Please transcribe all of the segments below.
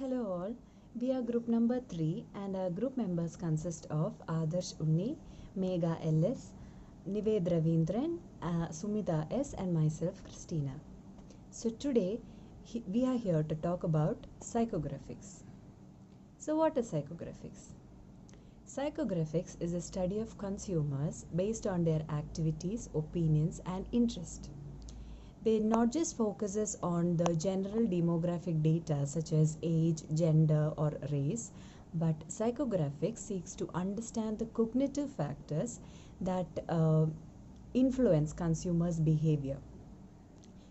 Hello all, we are group number 3 and our group members consist of Adarsh Unni, Megha LS, Nived Ravindran, Sumita S and myself Christina. So today we are here to talk about psychographics. So what is psychographics? Psychographics is a study of consumers based on their activities, opinions and interest. They not just focuses on the general demographic data such as age, gender or race, but psychographics seeks to understand the cognitive factors that influence consumers' behavior.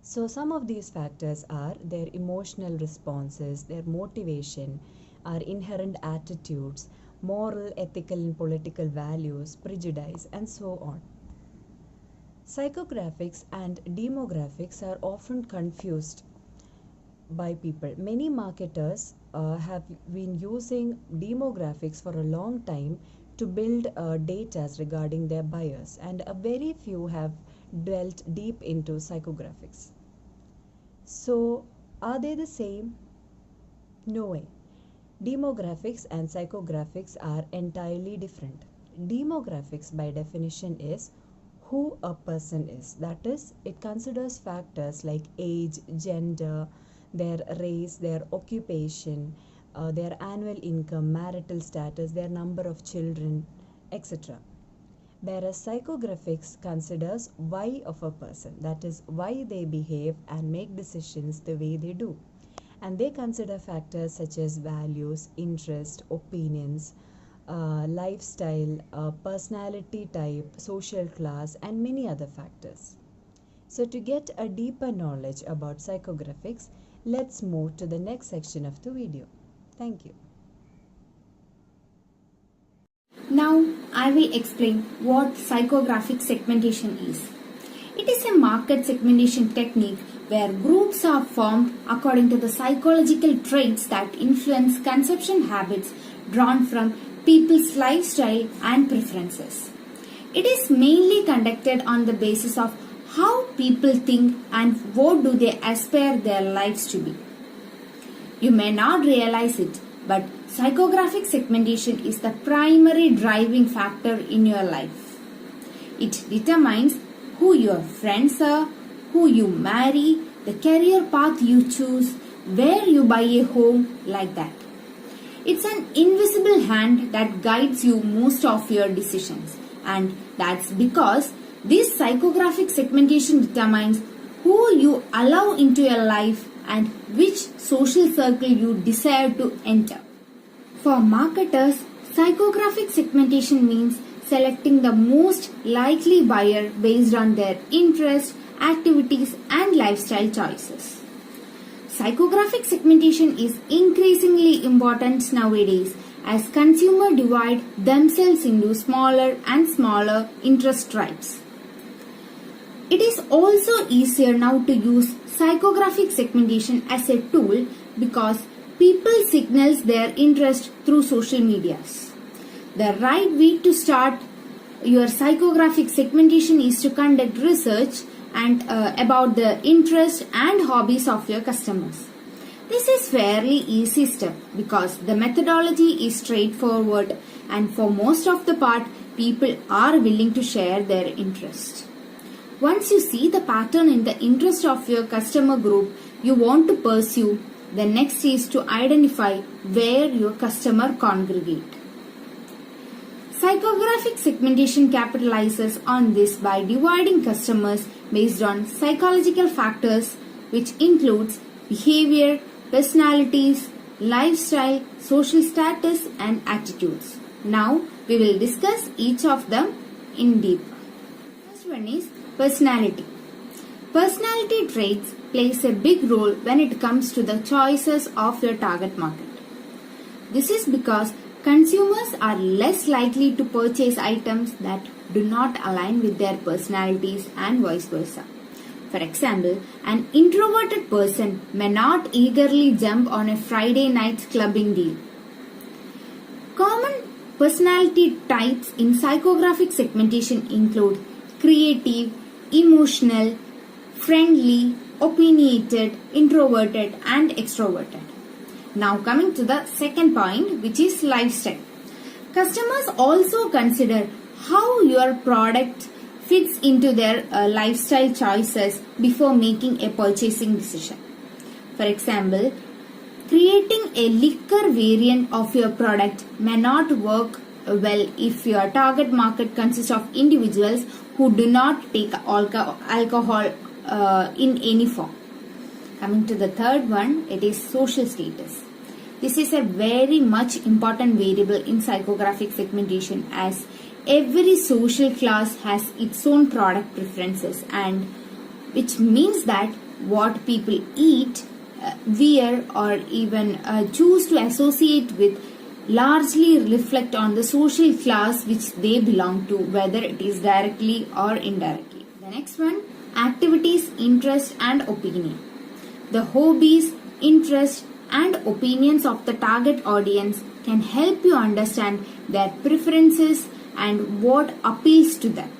So some of these factors are their emotional responses, their motivation, our inherent attitudes, moral, ethical and political values, prejudice and so on. Psychographics and demographics are often confused by people. Many marketers have been using demographics for a long time to build data regarding their buyers, and a very few have dwelt deep into psychographics. So, are they the same? No way. Demographics and psychographics are entirely different. Demographics, by definition, is who a person is. That is, it considers factors like age, gender, their race, their occupation, their annual income, marital status, their number of children, etc. Whereas psychographics considers why of a person, that is, why they behave and make decisions the way they do. And they consider factors such as values, interest, opinions, lifestyle, personality type, social class and many other factors. So to get a deeper knowledge about psychographics, let's move to the next section of the video. Thank you. Now I will explain what psychographic segmentation is. It is a market segmentation technique where groups are formed according to the psychological traits that influence consumption habits drawn from people's lifestyle and preferences. It is mainly conducted on the basis of how people think and what do they aspire their lives to be. You may not realize it, but psychographic segmentation is the primary driving factor in your life. It determines who your friends are, who you marry, the career path you choose, where you buy a home, like that. It's an invisible hand that guides you most of your decisions, and that's because this psychographic segmentation determines who you allow into your life and which social circle you desire to enter. For marketers, psychographic segmentation means selecting the most likely buyer based on their interests, activities and lifestyle choices. Psychographic segmentation is increasingly important nowadays as consumers divide themselves into smaller and smaller interest tribes. It is also easier now to use psychographic segmentation as a tool because people signal their interest through social medias. The right way to start your psychographic segmentation is to conduct research and about the interests and hobbies of your customers. This is fairly easy step because the methodology is straightforward and for most of the part people are willing to share their interest. Once you see the pattern in the interest of your customer group you want to pursue, the next is to identify where your customer congregate. Psychographic segmentation capitalizes on this by dividing customers based on psychological factors which includes behavior, personalities, lifestyle, social status and attitudes. Now we will discuss each of them in deep. First one is personality. Personality traits plays a big role when it comes to the choices of your target market. This is because consumers are less likely to purchase items that do not align with their personalities and vice versa. For example, an introverted person may not eagerly jump on a Friday night clubbing deal. Common personality types in psychographic segmentation include creative, emotional, friendly, opinionated, introverted and extroverted. Now coming to the second point, which is lifestyle. Customers also consider how your product fits into their lifestyle choices before making a purchasing decision. For example, creating a liquor variant of your product may not work well if your target market consists of individuals who do not take alcohol in any form. Coming to the third one, it is social status. This is a very much important variable in psychographic segmentation, as every social class has its own product preferences, and which means that what people eat, wear, or even choose to associate with largely reflect on the social class which they belong to, whether it is directly or indirectly. The next one, activities, interest and opinion. The hobbies, interests and opinions of the target audience can help you understand their preferences and what appeals to them.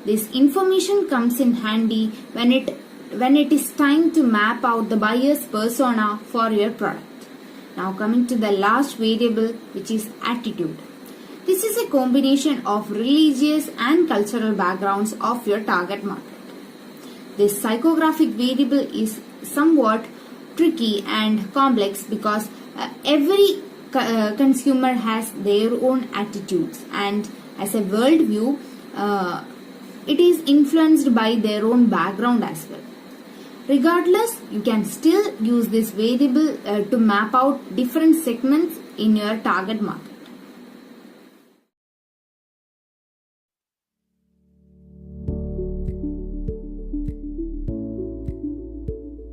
This information comes in handy when it is time to map out the buyer's persona for your product. Now coming to the last variable, which is attitude. This is a combination of religious and cultural backgrounds of your target market. This psychographic variable is somewhat tricky and complex because every consumer has their own attitudes, and as a worldview, it is influenced by their own background as well. Regardless, you can still use this variable to map out different segments in your target market.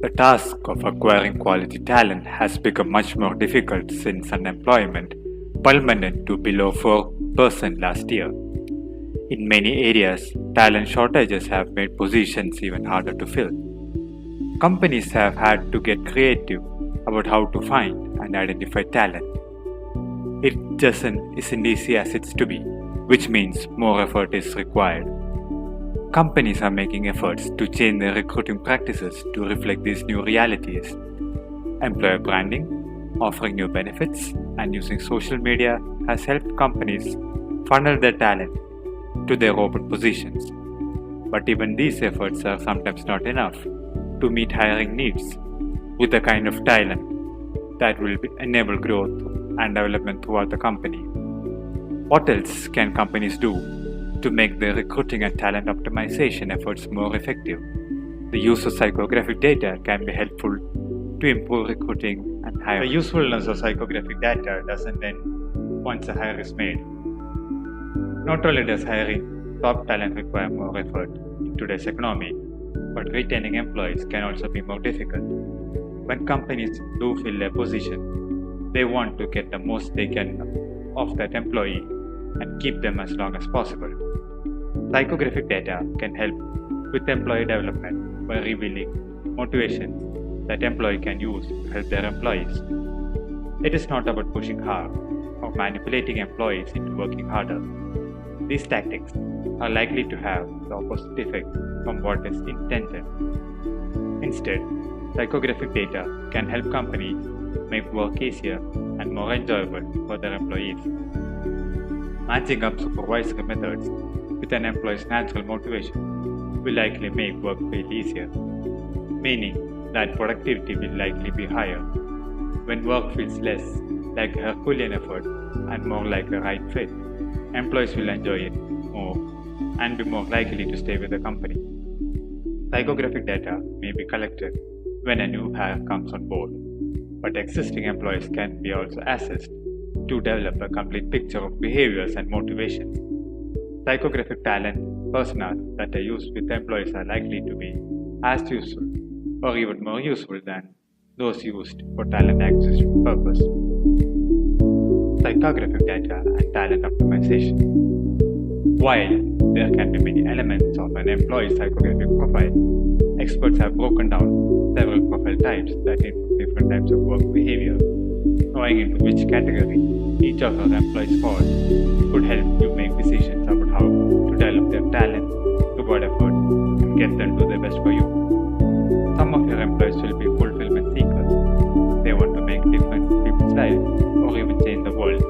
The task of acquiring quality talent has become much more difficult since unemployment plummeted to below 4% last year. In many areas, talent shortages have made positions even harder to fill. Companies have had to get creative about how to find and identify talent. It just isn't easy as it's to be, which means more effort is required. Companies are making efforts to change their recruiting practices to reflect these new realities. Employer branding, offering new benefits, and using social media has helped companies funnel their talent to their open positions. But even these efforts are sometimes not enough to meet hiring needs with the kind of talent that will enable growth and development throughout the company. What else can companies do to make their recruiting and talent optimization efforts more effective? The use of psychographic data can be helpful to improve recruiting and hiring. The usefulness of psychographic data doesn't end once a hire is made. Not only does hiring top talent require more effort in today's economy, but retaining employees can also be more difficult. When companies do fill a position, they want to get the most they can of that employee and keep them as long as possible. Psychographic data can help with employee development by revealing motivations that employee can use to help their employees. It is not about pushing hard or manipulating employees into working harder. These tactics are likely to have the opposite effect from what is intended. Instead, psychographic data can help companies make work easier and more enjoyable for their employees. Matching up supervisory methods with an employee's natural motivation will likely make work feel easier, meaning that productivity will likely be higher. When work feels less like a Herculean effort and more like a right fit, employees will enjoy it more and be more likely to stay with the company. Psychographic data may be collected when a new hire comes on board, but existing employees can be also assessed to develop a complete picture of behaviors and motivations. Psychographic talent personas that are used with employees are likely to be as useful or even more useful than those used for talent acquisition purpose. Psychographic data and talent optimization. While there can be many elements of an employee's psychographic profile, experts have broken down several profile types that include different types of work behavior. Knowing into which category each of our employees falls could help you make decisions about how to develop their talent, provide effort, and get them to their best for you. Some of your employees will be fulfillment seekers. They want to make different difference in people's lives or even change the world.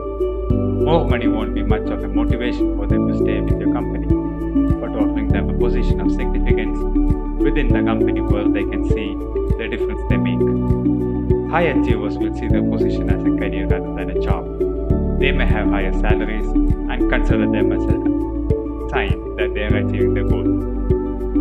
More money won't be much of a motivation for them to stay with your company, but offering them a position of significance within the company where they can see the difference they make. High achievers will see their position as a career rather than a job. They may have higher salaries and consider them as a sign that they are achieving their goal.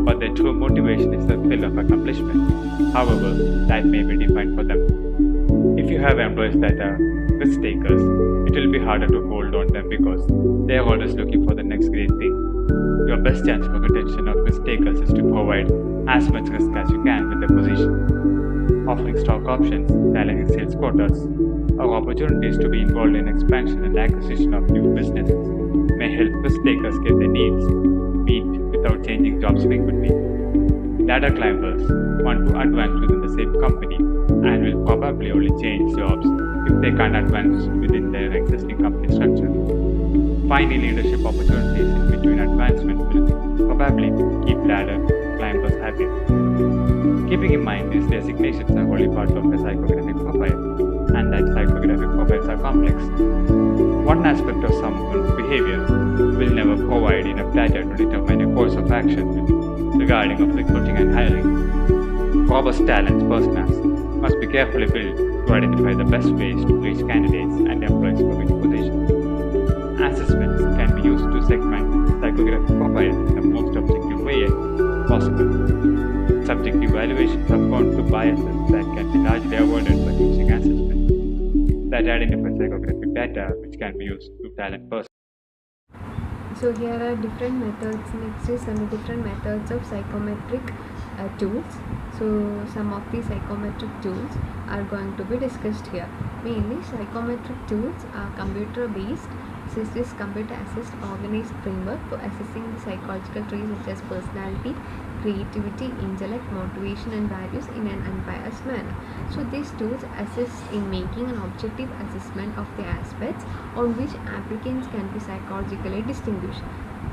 But their true motivation is the thrill of accomplishment. However, that may be defined for them. If you have employees that are risk takers, it will be harder to hold on them because they are always looking for the next great thing. Your best chance for retention of risk takers is to provide as much risk as you can with the position. Offering stock options, challenging sales quotas, or opportunities to be involved in expansion and acquisition of new businesses may help risk takers get their needs meet without changing jobs frequently. Ladder climbers want to advance within the same company and will probably only change jobs if they can't advance within their existing company structure. Finding leadership opportunities in between advancement will probably keep ladder climbers happy. Keeping in mind these designations are only part of a psychographic profile, and that psychographic profiles are complex. One aspect of someone's behavior will never provide enough data to determine a course of action regarding of recruiting and hiring. Robust talent personas must be carefully built to identify the best ways to reach candidates and employees for each position. Assessments can be used to segment psychographic profiles in the most objective way possible. Subjective evaluations are prone to biases that can be largely avoided by using assessments that identify psychographic data which can be used to talent persons. So here are different methods. Next is some different methods of psychometric tools. So some of these psychometric tools are going to be discussed here. Mainly psychometric tools are computer based. This is computer assist organized framework for assessing the psychological traits such as personality, creativity, intellect, motivation and values in an unbiased manner. So these tools assist in making an objective assessment of the aspects on which applicants can be psychologically distinguished.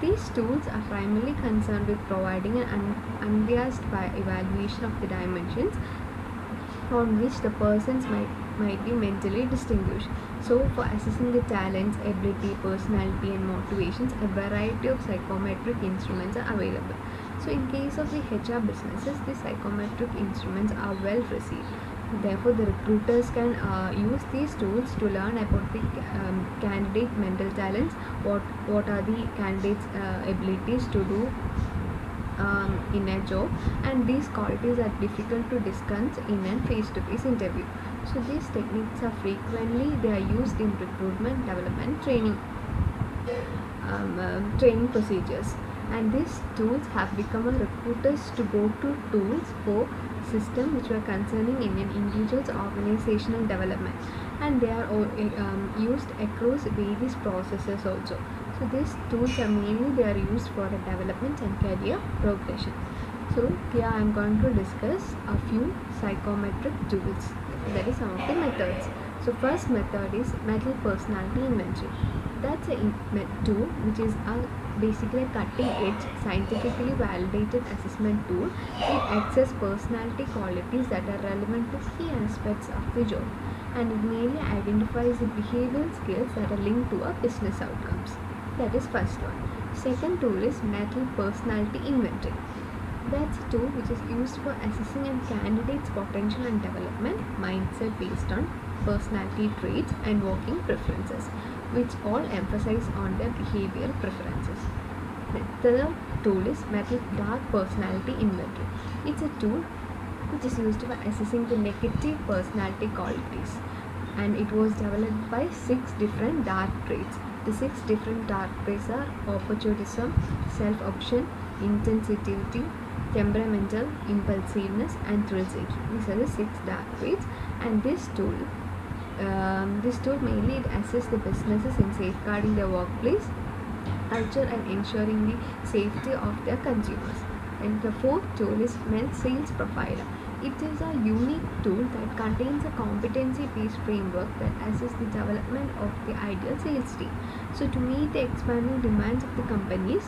These tools are primarily concerned with providing an unbiased evaluation of the dimensions on which the persons might be mentally distinguished. So for assessing the talents, ability, personality and motivations, a variety of psychometric instruments are available. So in case of the HR businesses, the psychometric instruments are well received. Therefore, the recruiters can use these tools to learn about the candidate mental talents, what are the candidates' abilities to do in a job, and these qualities are difficult to discuss in a face-to-face interview. So these techniques are frequently used in recruitment, development, training procedures, and these tools have become a recruiters to go-to tools for system which were concerning in an individual's organizational development, and they are used across various processes also. So these tools are mainly used for a development and career progression. So here I am going to discuss a few psychometric tools. That is some of the methods. So first method is mental personality inventory. That's a tool which is basically a cutting edge, scientifically validated assessment tool. It assesses personality qualities that are relevant to key aspects of the job, and it mainly identifies the behavioral skills that are linked to business outcomes. That is first one. Second tool is mental personality inventory. That's a tool which is used for assessing a candidate's potential and development mindset based on personality traits and working preferences, which all emphasize on their behavioral preferences. The third tool is mental dark personality inventory. It's a tool which is used for assessing the negative personality qualities, and it was developed by 6 different dark traits. The 6 different dark traits are opportunism, self-option, insensitivity, temperamental, impulsiveness and thrill-seeking. These are the 6 dark traits, and this tool mainly assesses the businesses in safeguarding their workplace culture and ensuring the safety of their consumers. And the fourth tool is Men's Sales Profiler. It is a unique tool that contains a competency-based framework that assesses the development of the ideal sales team. So to meet the expanding demands of the companies,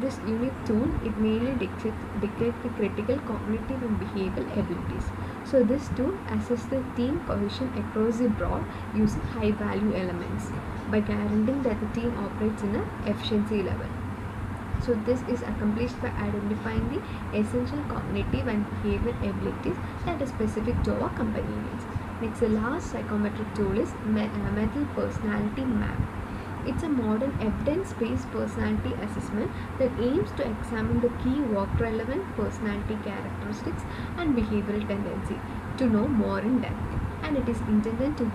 this unique tool, it mainly dictates the critical cognitive and behavioral abilities. So this tool assesses the team cohesion across the board using high value elements by guaranteeing that the team operates in an efficiency level. So this is accomplished by identifying the essential cognitive and behavioral abilities that are specific to our company needs. Next, the last psychometric tool is mental personality map. It's a modern evidence-based personality assessment that aims to examine the key work-relevant personality characteristics and behavioral tendency to know more in depth. And it is intended to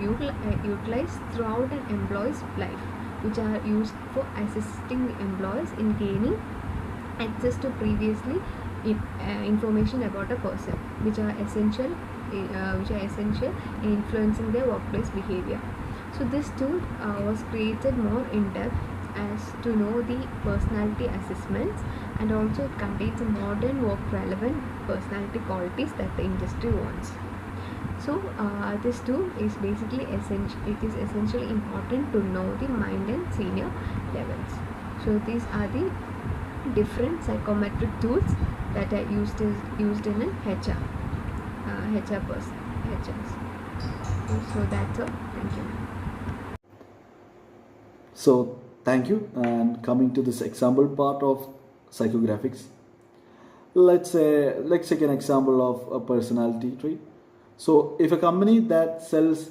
utilize throughout an employee's life, which are used for assisting the employees in gaining access to previously information about a person, which are essential in influencing their workplace behavior. So this tool was created more in depth as to know the personality assessments, and also it contains modern work relevant personality qualities that the industry wants. So this tool is basically essential. It is essentially important to know the mind and senior levels. So these are the different psychometric tools that are used in an HR HRs. So that's all. Thank you. So thank you. And coming to this example part of psychographics, let's take an example of a personality trait. So if a company that sells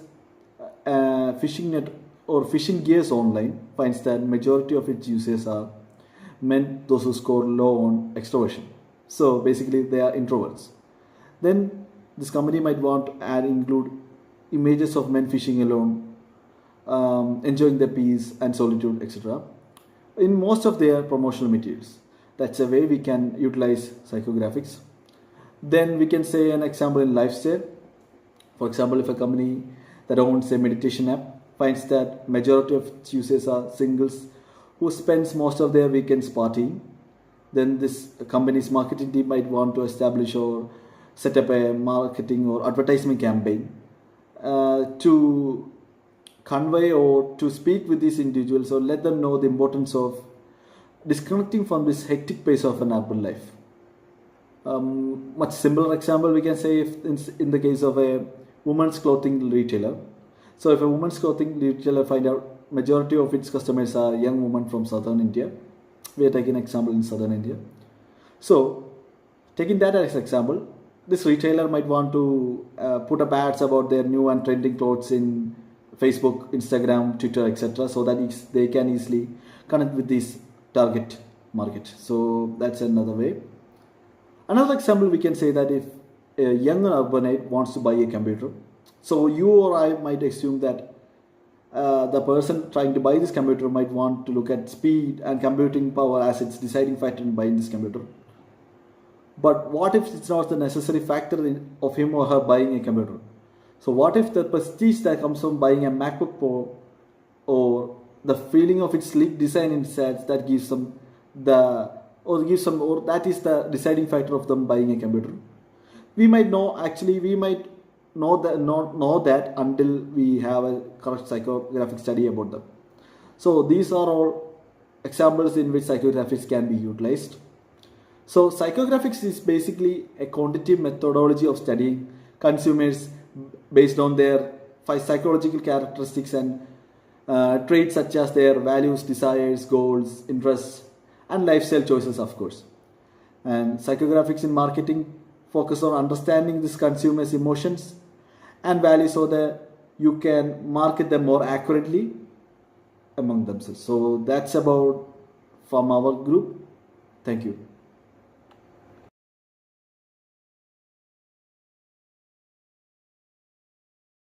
phishing net or phishing gears online finds that majority of its users are men, those who score low on extroversion, so basically they are introverts, then this company might want to include images of men fishing alone, enjoying their peace and solitude, etc. in most of their promotional materials. That's a way we can utilize psychographics. Then we can say an example in lifestyle. For example, if a company that owns a meditation app finds that majority of its users are singles who spends most of their weekends partying, then this company's marketing team might want to establish or set up a marketing or advertisement campaign to convey or to speak with these individuals or let them know the importance of disconnecting from this hectic pace of an urban life. Much simpler example we can say if in the case of a women's clothing retailer. So if a women's clothing retailer find out majority of its customers are young women from southern India, we are taking an example in southern India. So taking that as example, this retailer might want to put up ads about their new and trending clothes in Facebook, Instagram, Twitter, etc. so that they can easily connect with this target market. So that's another way. Another example we can say that if a young urbanite wants to buy a computer, so you or I might assume that the person trying to buy this computer might want to look at speed and computing power as its deciding factor in buying this computer. But what if it's not the necessary factor of him or her buying a computer? So what if the prestige that comes from buying a MacBook Pro or the feeling of its sleek design inside that gives them or that is the deciding factor of them buying a computer? We might know that until we have a correct psychographic study about them. So these are all examples in which psychographics can be utilized. So psychographics is basically a quantitative methodology of studying consumers based on their 5 psychological characteristics and traits such as their values, desires, goals, interests, and lifestyle choices, of course. And psychographics in marketing focus on understanding this consumer's emotions and values so that you can market them more accurately among themselves. So that's about from our group. Thank you.